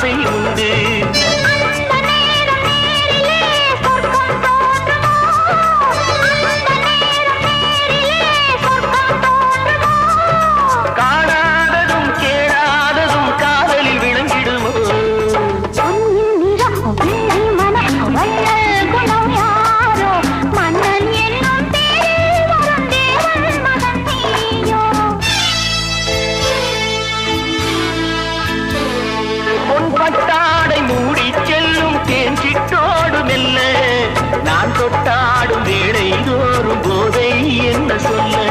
ஆசை உண்டு. காணாததும் கேளாததும் காதலில் விளங்கிடுமோ? பொன்பட்டாடை மூடி செல்லும் தேஞ்சிட்டோடு மெல்ல நான் தொட்டாடும் வேளை தோறும் போதை என்ன சொல்ல?